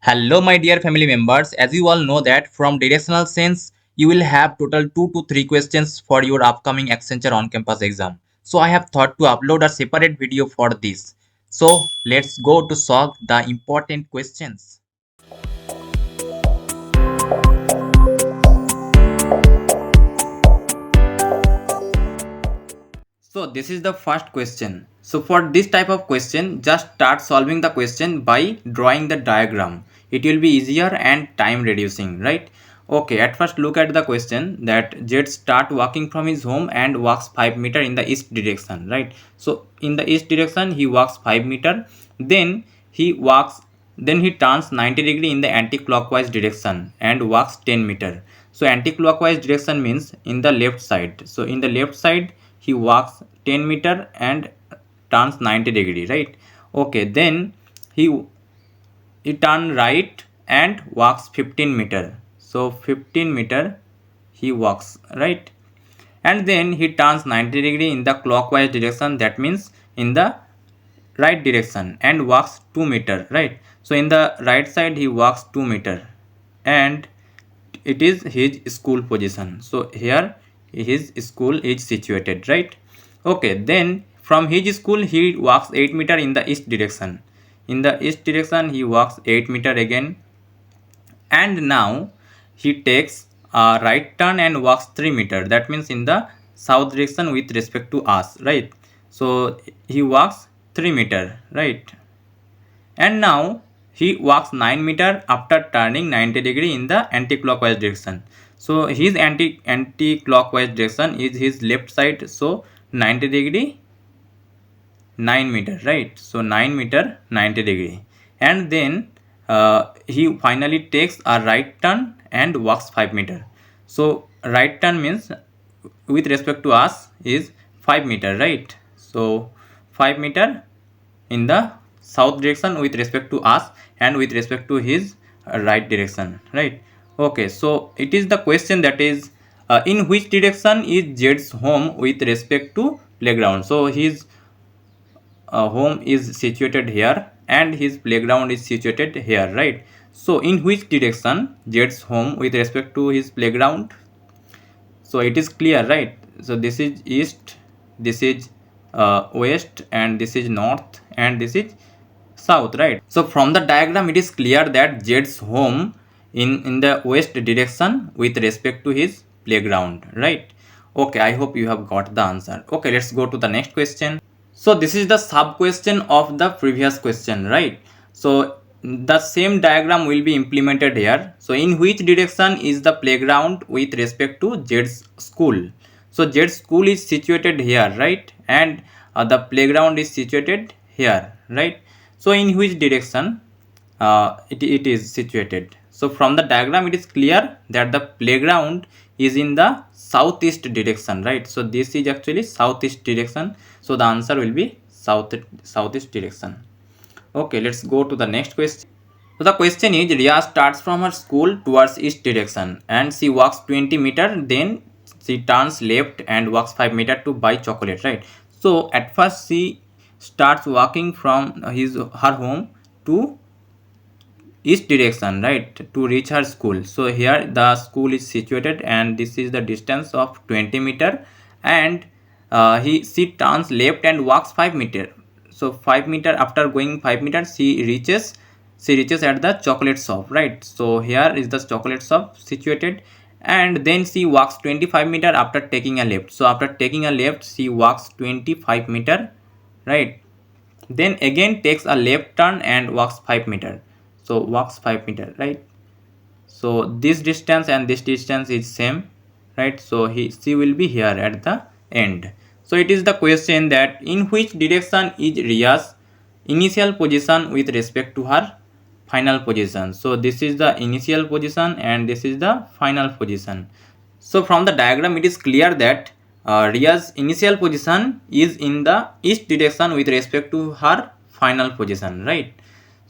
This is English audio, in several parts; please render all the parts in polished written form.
Hello my dear family members, as you all know that from Directional Sense, you will have total 2 to 3 questions for your upcoming Accenture on-campus exam. So I have thought to upload a separate video for this. So let's go to solve the important questions. So this is the first question. So for this type of question, just start solving the question by drawing the diagram. It will be easier and time reducing, right? Okay, at first look at the question that Jed start walking from his home and walks 5 meter in the east direction, right? So in the east direction he walks 5 meter, then he walks, then he turns 90 degree in the anti-clockwise direction and walks 10 meter. So anti-clockwise direction means in the left side. So in the left side he walks 10 meter and turns 90 degree, right? Okay, then he turn right and walks 15 meter. So 15 meter he walks, right? And then he turns 90 degree in the clockwise direction, that means in the right direction, and walks 2 meter, right? So in the right side he walks 2 meter and it is his school position. So here his school is situated, right? Okay, then from his school he walks 8 meter in the east direction. In the east direction he walks 8 meter again, and now he takes a right turn and walks 3 meter, that means in the south direction with respect to us, right? So he walks 3 meter, right? And now he walks 9 meter after turning 90 degree in the anti-clockwise direction. So his anti-clockwise direction is his left side, so 90 degree 9 meter, right? So 9 meter 90 degree, and then he finally takes a right turn and walks 5 meter. So right turn means with respect to us is 5 meter, right? So 5 meter in the south direction with respect to us and with respect to his right direction, right? Okay, so it is the question that is in which direction is Jed's home with respect to playground. So his home is situated here and his playground is situated here, right? So in which direction Jed's home with respect to his playground? So it is clear, right? So this is east, this is west, and this is north, and this is south, right? So from the diagram it is clear that Jed's home in the west direction with respect to his playground, right? Okay, I hope you have got the answer. Okay, let's go to the next question. So this is the sub question of the previous question, right? So the same diagram will be implemented here. So in which direction is the playground with respect to Jed's school? So Jed's school is situated here, right? And the playground is situated here, right? So in which direction it is situated? So from the diagram it is clear that the playground is in the southeast direction, right? So this is actually southeast direction, so the answer will be southeast direction. Okay, let's go to the next question. So the question is, Ria starts from her school towards east direction and she walks 20 meter, then she turns left and walks 5 meter to buy chocolate, right? So at first she starts walking from her home to east direction, right, to reach her school. So here the school is situated and this is the distance of 20 meter, and she turns left and walks 5 meter. So 5 meter, after going 5 meters she reaches at the chocolate shop, right? So here is the chocolate shop situated, and then she walks 25 meter after taking a left. So after taking a left she walks 25 meter, right? Then again takes a left turn and walks 5 meter. So walks 5 meter, right? So this distance and this distance is same, right? So she will be here at the end. So it is the question that in which direction is Ria's initial position with respect to her final position. So this is the initial position and this is the final position. So from the diagram it is clear that Ria's initial position is in the east direction with respect to her final position, right?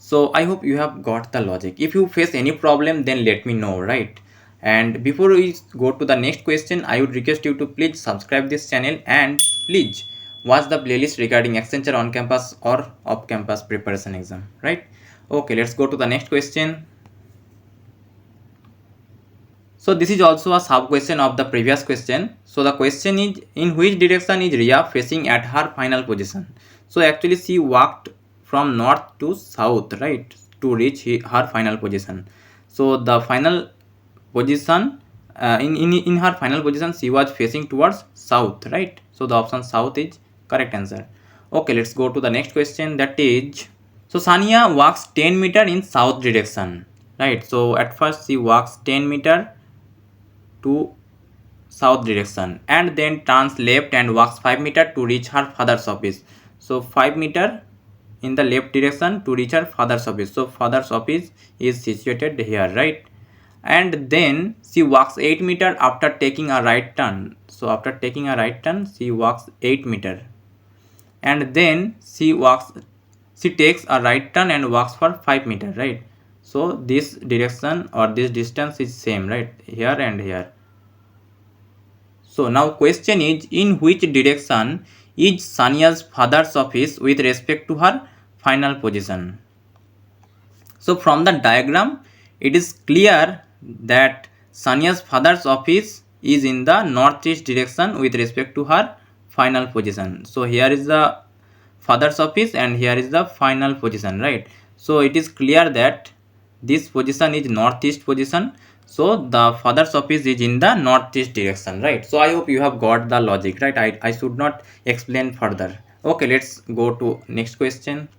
So I hope you have got the logic. If you face any problem, then let me know, right? And before we go to the next question, I would request you to please subscribe this channel and please watch the playlist regarding Accenture on campus or off campus preparation exam, right? Okay, let's go to the next question. So this is also a sub question of the previous question. So the question is, in which direction is Ria facing at her final position? So actually she walked from north to south, right, to reach her final position. So the final position, in her final position she was facing towards south, right? So the option south is correct answer. Okay, let's go to the next question, that is, so Sania walks 10 meter in south direction, right? So at first she walks 10 meter to south direction and then turns left and walks 5 meter to reach her father's office. So 5 meter in the left direction to reach her father's office. So father's office is situated here, right? And then she walks 8 meter after taking a right turn. So after taking a right turn she walks 8 meter, and then she takes a right turn and walks for 5 meter, right? So this direction or this distance is same, right, here and here. So now question is, in which direction is Sania's father's office with respect to her final position? So from the diagram, it is clear that Sania's father's office is in the northeast direction with respect to her final position. So here is the father's office and here is the final position, right? So it is clear that this position is northeast position. So the father's office is in the northeast direction, right? So I hope you have got the logic, right? I should not explain further. Okay, let's go to next question.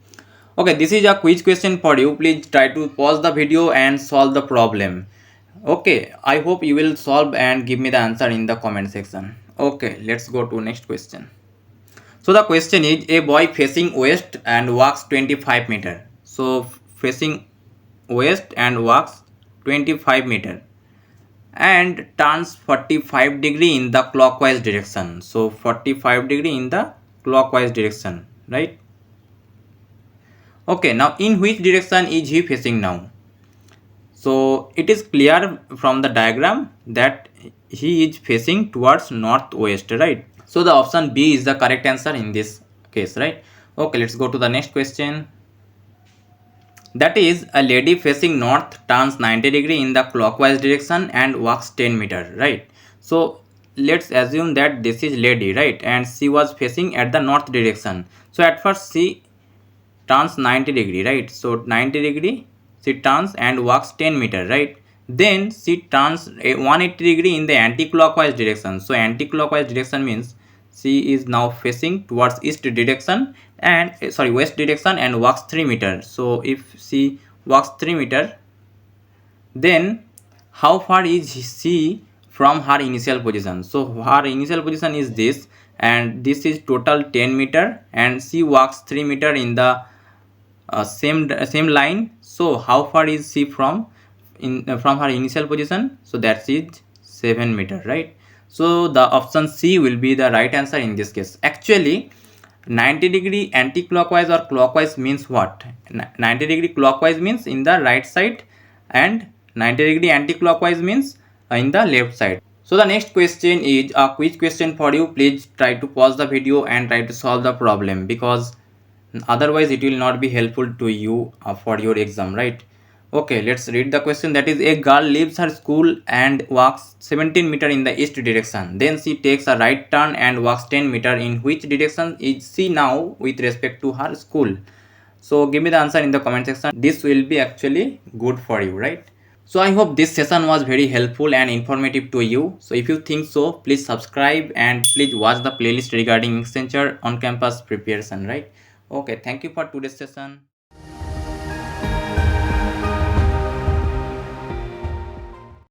Okay, this is a quiz question for you. Please try to pause the video and solve the problem. Okay, I hope you will solve and give me the answer in the comment section. Okay, let's go to next question. So the question is, a boy facing west and walks 25 meter. So facing west and walks 25 meter and turns 45 degree in the clockwise direction. So 45 degree in the clockwise direction, right? Okay, now in which direction is he facing now? So it is clear from the diagram that he is facing towards northwest, right? So the option B is the correct answer in this case, right? Okay, let's go to the next question. That is, a lady facing north turns 90 degree in the clockwise direction and walks 10 meter, right? So let's assume that this is lady, right? And she was facing at the north direction. So at first she turns 90 degree, right? So 90 degree she turns and walks 10 meter, right? Then she turns a 180 degree in the anti-clockwise direction. So anti-clockwise direction means she is now facing towards east direction and west direction and walks 3 meter. So if she walks 3 meter, then how far is she from her initial position? So her initial position is this, and this is total 10 meter, and she walks 3 meter in the same line. So how far is she from from her initial position? So that is 7 meter, right? So the option C will be the right answer in this case. Actually 90 degree anti-clockwise or clockwise means what? 90 degree clockwise means in the right side and 90 degree anti-clockwise means in the left side. So the next question is a quiz question for you. Please try to pause the video and try to solve the problem, because otherwise it will not be helpful to you for your exam, right? Okay, let's read the question. That is, a girl leaves her school and walks 17 meter in the east direction. Then she takes a right turn and walks 10 meter. In which direction is she now with respect to her school? So give me the answer in the comment section. This will be actually good for you, right? So I hope this session was very helpful and informative to you. So if you think so, please subscribe and please watch the playlist regarding Accenture on campus preparation, right? Okay, thank you for today's session.